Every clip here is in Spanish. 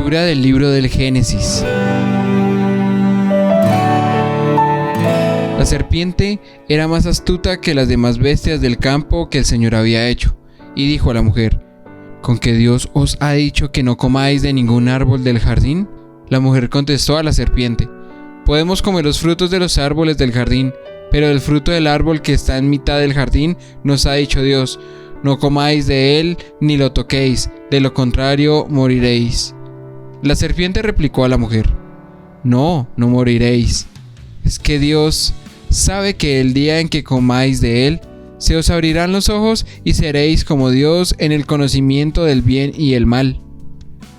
Lectura del libro del Génesis. La serpiente era más astuta que las demás bestias del campo que el Señor había hecho, y dijo a la mujer: ¿Con que Dios os ha dicho que no comáis de ningún árbol del jardín? La mujer contestó a la serpiente: Podemos comer los frutos de los árboles del jardín, pero del fruto del árbol que está en mitad del jardín nos ha dicho Dios: No comáis de él ni lo toquéis, de lo contrario moriréis. La serpiente replicó a la mujer: No moriréis. Es que Dios sabe que el día en que comáis de él, se os abrirán los ojos y seréis como Dios en el conocimiento del bien y el mal.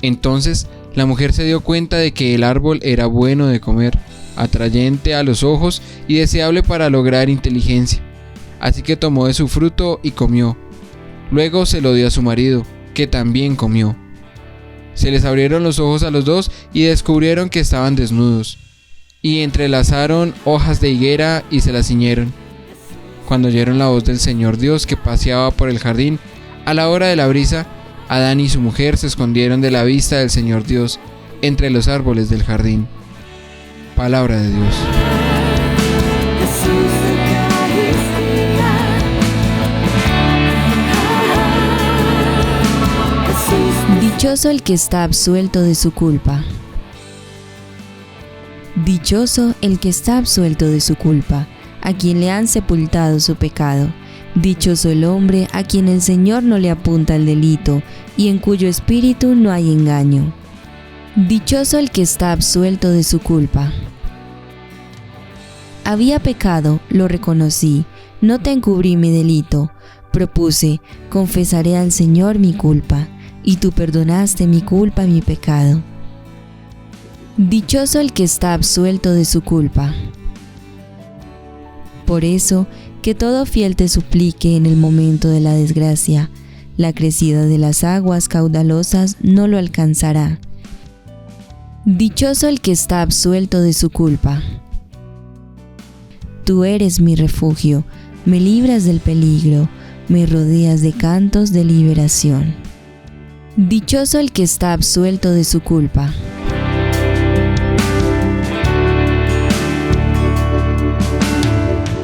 Entonces la mujer se dio cuenta de que el árbol era bueno de comer, atrayente a los ojos y deseable para lograr inteligencia. Así que tomó de su fruto y comió. Luego se lo dio a su marido, que también comió. Se les abrieron los ojos a los dos y descubrieron que estaban desnudos. Y entrelazaron hojas de higuera y se las ciñeron. Cuando oyeron la voz del Señor Dios que paseaba por el jardín, a la hora de la brisa, Adán y su mujer se escondieron de la vista del Señor Dios entre los árboles del jardín. Palabra de Dios. Dichoso el que está absuelto de su culpa. Dichoso el que está absuelto de su culpa, a quien le han sepultado su pecado. Dichoso el hombre a quien el Señor no le apunta el delito, y en cuyo espíritu no hay engaño. Dichoso el que está absuelto de su culpa. Había pecado, lo reconocí, no te encubrí mi delito. Propuse, confesaré al Señor mi culpa, y tú perdonaste mi culpa y mi pecado. Dichoso el que está absuelto de su culpa. Por eso, que todo fiel te suplique en el momento de la desgracia, la crecida de las aguas caudalosas no lo alcanzará. Dichoso el que está absuelto de su culpa. Tú eres mi refugio, me libras del peligro, me rodeas de cantos de liberación. Dichoso el que está absuelto de su culpa.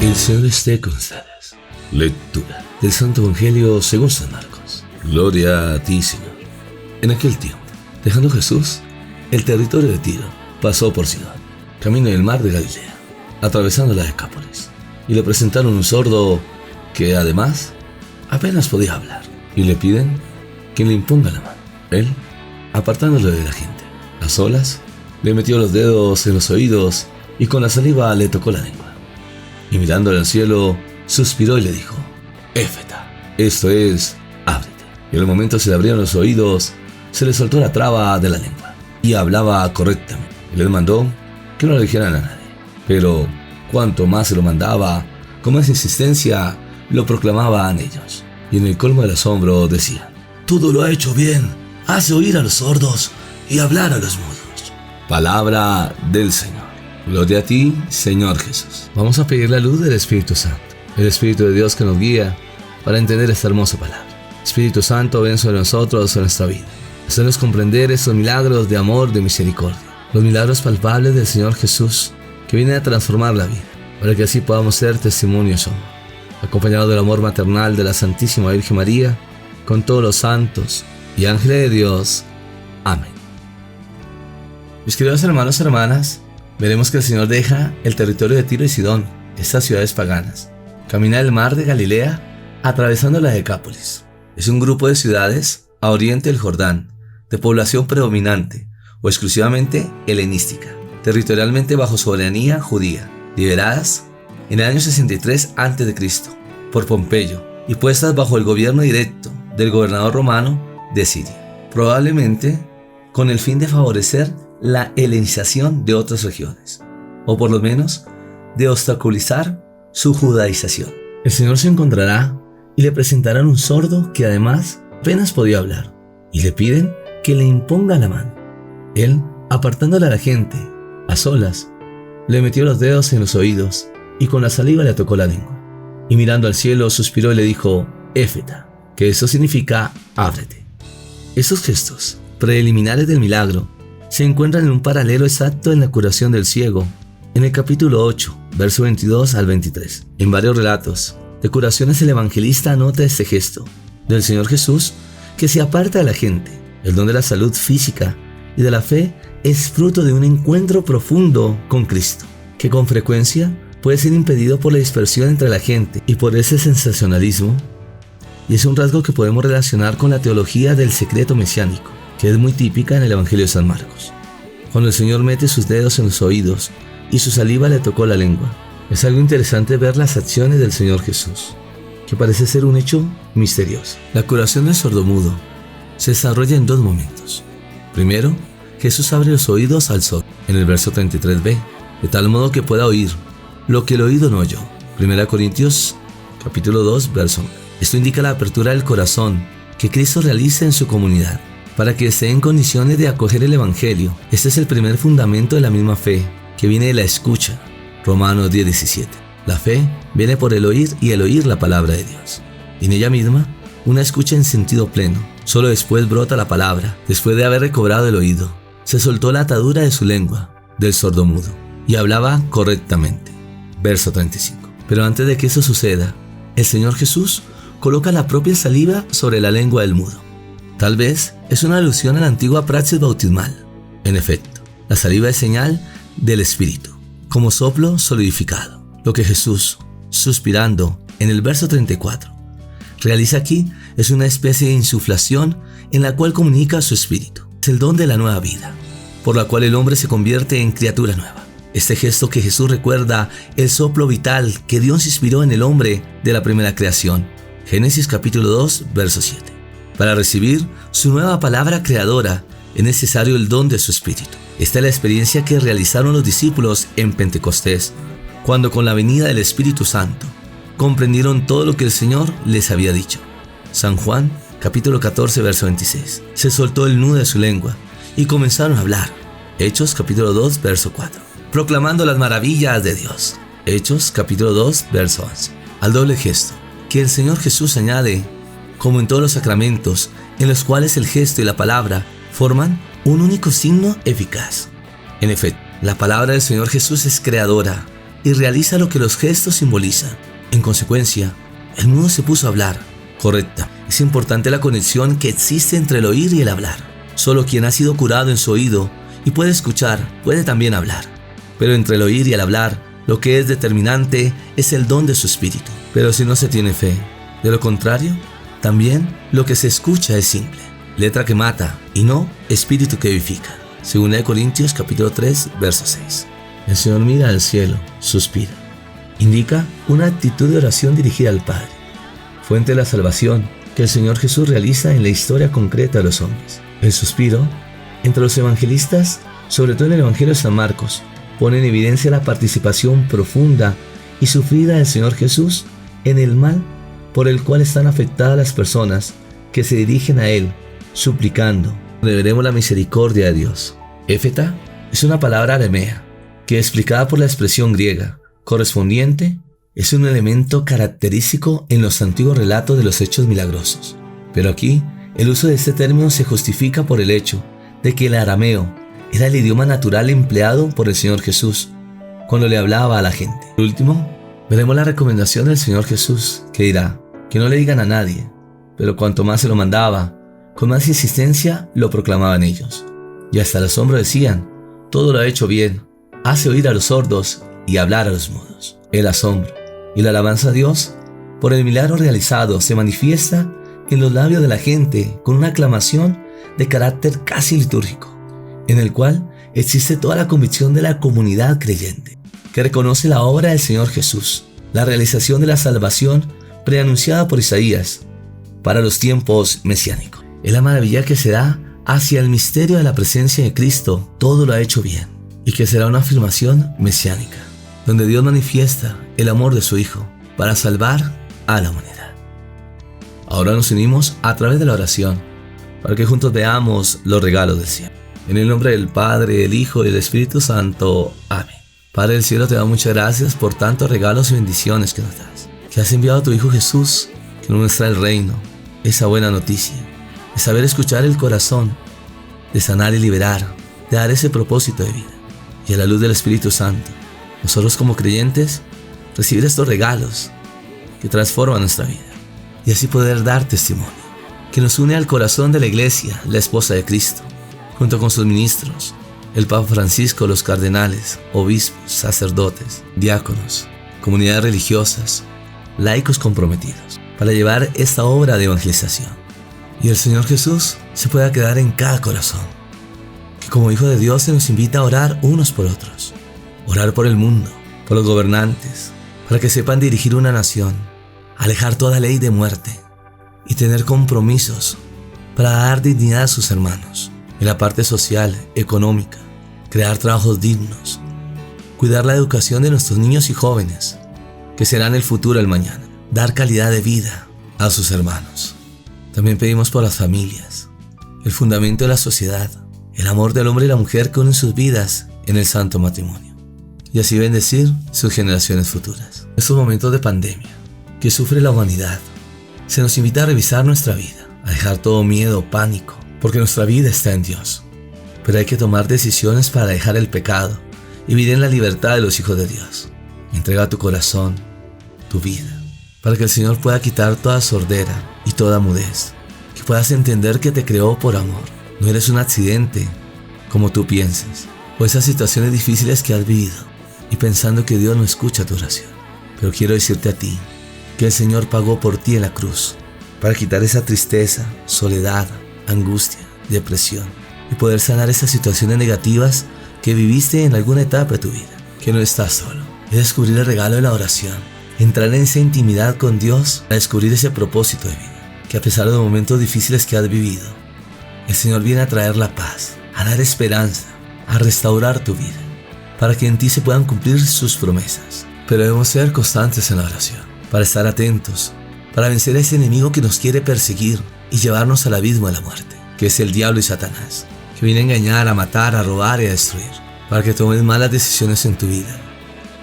El Señor esté con ustedes. Lectura del Santo Evangelio según San Marcos. Gloria a ti, Señor. En aquel tiempo, dejando Jesús el territorio de Tiro, pasó por Sidón, camino del mar de Galilea, atravesando la Decápolis, y le presentaron un sordo que, además, apenas podía hablar, y le piden que le imponga la mano. Él, apartándolo de la gente, a solas, le metió los dedos en los oídos y con la saliva le tocó la lengua. Y mirándole al cielo, suspiró y le dijo: Éfeta, esto es, ábrete. Y en el momento se le abrieron los oídos, se le soltó la traba de la lengua, y hablaba correctamente. Y le mandó que no lo dijeran a nadie. Pero cuanto más se lo mandaba, con más insistencia lo proclamaban ellos. Y en el colmo del asombro decían: Todo lo ha hecho bien, hace oír a los sordos y hablar a los mudos. Palabra del Señor. Gloria a ti, Señor Jesús. Vamos a pedir la luz del Espíritu Santo, el Espíritu de Dios que nos guía para entender esta hermosa palabra. Espíritu Santo, ven sobre nosotros en nuestra vida. Haznos comprender estos milagros de amor, de misericordia, los milagros palpables del Señor Jesús, que viene a transformar la vida, para que así podamos ser testimonios de su amor. Acompañado del amor maternal de la Santísima Virgen María, con todos los santos y ángeles de Dios. Amén. Mis queridos hermanos y hermanas, veremos que el Señor deja el territorio de Tiro y Sidón, estas ciudades paganas. Camina el mar de Galilea, atravesando la Decápolis. Es un grupo de ciudades a oriente del Jordán, de población predominante o exclusivamente helenística, territorialmente bajo soberanía judía, lideradas en el año 63 a.C. por Pompeyo y puestas bajo el gobierno directo del gobernador romano de Siria, probablemente con el fin de favorecer la helenización de otras regiones, o por lo menos de obstaculizar su judaización. El Señor se encontrará y le presentarán un sordo que además apenas podía hablar, y le piden que le imponga la mano. Él, apartándole a la gente, a solas, le metió los dedos en los oídos y con la saliva le tocó la lengua. Y mirando al cielo suspiró y le dijo: Éfeta, que eso significa ábrete. Esos gestos preliminares del milagro se encuentran en un paralelo exacto en la curación del ciego, en el capítulo 8, verso 22 al 23. En varios relatos de curaciones el evangelista anota este gesto del Señor Jesús que se aparta de la gente. El don de la salud física y de la fe es fruto de un encuentro profundo con Cristo, que con frecuencia puede ser impedido por la dispersión entre la gente y por ese sensacionalismo, y es un rasgo que podemos relacionar con la teología del secreto mesiánico, que es muy típica en el Evangelio de San Marcos. Cuando el Señor mete sus dedos en los oídos y su saliva le tocó la lengua, es algo interesante ver las acciones del Señor Jesús, que parece ser un hecho misterioso. La curación del sordomudo se desarrolla en dos momentos. Primero, Jesús abre los oídos al sordo, en el verso 33b, de tal modo que pueda oír lo que el oído no oyó. 1 Corintios capítulo 2, verso 1. Esto indica la apertura del corazón que Cristo realiza en su comunidad, para que esté en condiciones de acoger el Evangelio. Este es el primer fundamento de la misma fe, que viene de la escucha. Romanos 10:17. La fe viene por el oír y el oír la palabra de Dios. Y en ella misma, una escucha en sentido pleno. Solo después brota la palabra, después de haber recobrado el oído. Se soltó la atadura de su lengua, del sordomudo, y hablaba correctamente. Verso 35. Pero antes de que eso suceda, el Señor Jesús coloca la propia saliva sobre la lengua del mudo. Tal vez es una alusión a la antigua praxis bautismal. En efecto, la saliva es señal del Espíritu, como soplo solidificado. Lo que Jesús, suspirando en el verso 34, realiza aquí es una especie de insuflación en la cual comunica su espíritu. Es el don de la nueva vida, por la cual el hombre se convierte en criatura nueva. Este gesto que Jesús recuerda el soplo vital que Dios inspiró en el hombre de la primera creación. Génesis capítulo 2, verso 7. Para recibir su nueva palabra creadora es necesario el don de su espíritu. Esta es la experiencia que realizaron los discípulos en Pentecostés, cuando con la venida del Espíritu Santo comprendieron todo lo que el Señor les había dicho. San Juan capítulo 14, verso 26. Se soltó el nudo de su lengua y comenzaron a hablar. Hechos capítulo 2, verso 4. Proclamando las maravillas de Dios. Hechos capítulo 2, verso 11. Al doble gesto que el Señor Jesús añade, como en todos los sacramentos, en los cuales el gesto y la palabra forman un único signo eficaz. En efecto, la palabra del Señor Jesús es creadora y realiza lo que los gestos simbolizan. En consecuencia, el mudo se puso a hablar. Correcta. Es importante la conexión que existe entre el oír y el hablar. Solo quien ha sido curado en su oído y puede escuchar, puede también hablar. Pero entre el oír y el hablar, lo que es determinante es el don de su espíritu. Pero si no se tiene fe, de lo contrario, también lo que se escucha es simple, letra que mata y no espíritu que vivifica. 2 Corintios capítulo 3, verso 6. El Señor mira al cielo, suspira. Indica una actitud de oración dirigida al Padre, fuente de la salvación que el Señor Jesús realiza en la historia concreta de los hombres. El suspiro, entre los evangelistas, sobre todo en el Evangelio de San Marcos, pone en evidencia la participación profunda y sufrida del Señor Jesús en el mal por el cual están afectadas las personas que se dirigen a Él, suplicando. Veremos la misericordia de Dios. Éfeta es una palabra aramea que, explicada por la expresión griega correspondiente, es un elemento característico en los antiguos relatos de los hechos milagrosos. Pero aquí, el uso de este término se justifica por el hecho de que el arameo era el idioma natural empleado por el Señor Jesús cuando le hablaba a la gente. Por último, veremos la recomendación del Señor Jesús, que dirá que no le digan a nadie, pero cuanto más se lo mandaba, con más insistencia lo proclamaban ellos. Y hasta el asombro decían: todo lo ha hecho bien, hace oír a los sordos y hablar a los mudos. El asombro y la alabanza a Dios por el milagro realizado se manifiesta en los labios de la gente con una aclamación de carácter casi litúrgico, en el cual existe toda la convicción de la comunidad creyente, que reconoce la obra del Señor Jesús, la realización de la salvación preanunciada por Isaías para los tiempos mesiánicos. Es la maravilla que se da hacia el misterio de la presencia de Cristo, todo lo ha hecho bien, y que será una afirmación mesiánica, donde Dios manifiesta el amor de su Hijo para salvar a la humanidad. Ahora nos unimos a través de la oración, para que juntos veamos los regalos del cielo. En el nombre del Padre, del Hijo y del Espíritu Santo. Amén. Padre del cielo, te damos muchas gracias por tantos regalos y bendiciones que nos das, que has enviado a tu Hijo Jesús, que nos muestra el reino, esa buena noticia, de saber escuchar el corazón de sanar y liberar, de dar ese propósito de vida. Y a la luz del Espíritu Santo, nosotros como creyentes, recibir estos regalos que transforman nuestra vida y así poder dar testimonio, que nos une al corazón de la Iglesia, la esposa de Cristo, junto con sus ministros, el Papa Francisco, los cardenales, obispos, sacerdotes, diáconos, comunidades religiosas, laicos comprometidos, para llevar esta obra de evangelización. Y el Señor Jesús se pueda quedar en cada corazón, que como Hijo de Dios se nos invita a orar unos por otros, orar por el mundo, por los gobernantes, para que sepan dirigir una nación, alejar toda ley de muerte y tener compromisos para dar dignidad a sus hermanos, en la parte social, económica, crear trabajos dignos, cuidar la educación de nuestros niños y jóvenes, que serán el futuro del mañana, dar calidad de vida a sus hermanos. También pedimos por las familias, el fundamento de la sociedad, el amor del hombre y la mujer que unen sus vidas en el santo matrimonio, y así bendecir sus generaciones futuras. En estos momentos de pandemia que sufre la humanidad, se nos invita a revisar nuestra vida, a dejar todo miedo, pánico, porque nuestra vida está en Dios. Pero hay que tomar decisiones para dejar el pecado y vivir en la libertad de los hijos de Dios. Entrega tu corazón, tu vida, para que el Señor pueda quitar toda sordera y toda mudez, que puedas entender que te creó por amor. No eres un accidente, como tú piensas, o esas situaciones difíciles que has vivido, y pensando que Dios no escucha tu oración. Pero quiero decirte a ti, que el Señor pagó por ti en la cruz, para quitar esa tristeza, soledad, angustia, depresión, y poder sanar esas situaciones negativas que viviste en alguna etapa de tu vida, que no estás solo. Es descubrir el regalo de la oración, entrar en esa intimidad con Dios, a descubrir ese propósito de vida, que a pesar de los momentos difíciles que has vivido, el Señor viene a traer la paz, a dar esperanza, a restaurar tu vida, para que en ti se puedan cumplir sus promesas. Pero debemos ser constantes en la oración, para estar atentos, para vencer a ese enemigo que nos quiere perseguir y llevarnos al abismo de la muerte, que es el diablo y Satanás, que viene a engañar, a matar, a robar y a destruir, para que tomes malas decisiones en tu vida,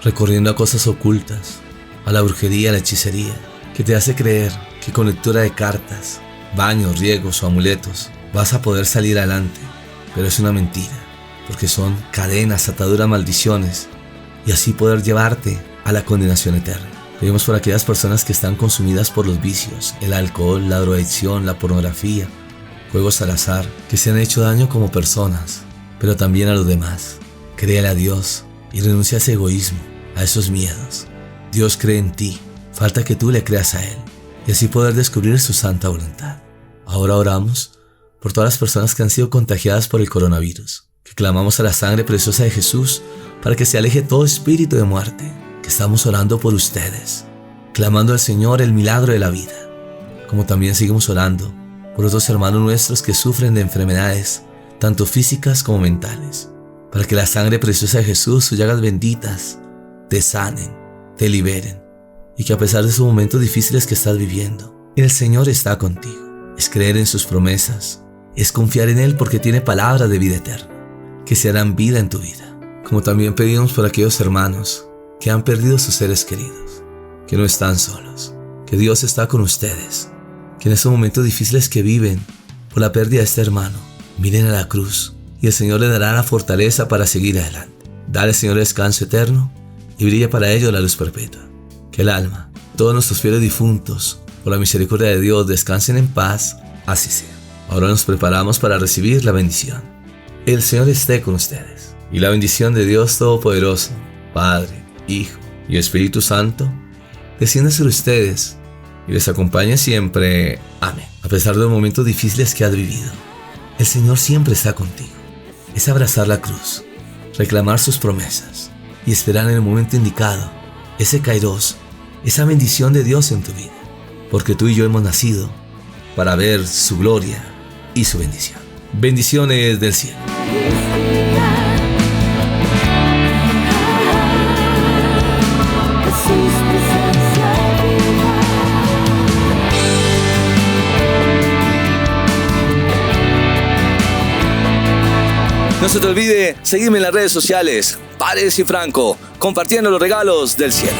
recurriendo a cosas ocultas, a la brujería, a la hechicería, que te hace creer que con lectura de cartas, baños, riegos o amuletos vas a poder salir adelante, pero es una mentira, porque son cadenas, ataduras, maldiciones, y así poder llevarte a la condenación eterna. Pedimos por aquellas personas que están consumidas por los vicios, el alcohol, la drogadicción, la pornografía, juegos al azar, que se han hecho daño como personas, pero también a los demás. Créele a Dios y renuncia a ese egoísmo, a esos miedos. Dios cree en ti, falta que tú le creas a Él, y así poder descubrir su santa voluntad. Ahora oramos por todas las personas que han sido contagiadas por el coronavirus, que clamamos a la sangre preciosa de Jesús para que se aleje todo espíritu de muerte, que estamos orando por ustedes, clamando al Señor el milagro de la vida, como también seguimos orando por otros hermanos nuestros que sufren de enfermedades, tanto físicas como mentales, para que la sangre preciosa de Jesús, sus llagas benditas, te sanen, te liberen, y que a pesar de esos momentos difíciles que estás viviendo, el Señor está contigo. Es creer en sus promesas, es confiar en Él porque tiene palabras de vida eterna, que se harán vida en tu vida. Como también pedimos por aquellos hermanos que han perdido sus seres queridos, que no están solos, que Dios está con ustedes, que en esos momentos difíciles que viven por la pérdida de este hermano, miren a la cruz y el Señor les dará la fortaleza para seguir adelante. Dale, Señor, descanso eterno y brilla para ellos la luz perpetua. Que el alma, todos nuestros fieles difuntos, por la misericordia de Dios, descansen en paz, así sea. Ahora nos preparamos para recibir la bendición. El Señor esté con ustedes, y la bendición de Dios Todopoderoso, Padre, Hijo y Espíritu Santo, descienda sobre ustedes y les acompañe siempre. Amén. A pesar de los momentos difíciles que has vivido, el Señor siempre está contigo. Es abrazar la cruz, reclamar sus promesas y esperar en el momento indicado ese kairos, esa bendición de Dios en tu vida, porque tú y yo hemos nacido para ver su gloria y su bendición. Bendiciones del cielo. No se te olvide seguirme en las redes sociales, Paredes y Franco, compartiendo los regalos del cielo.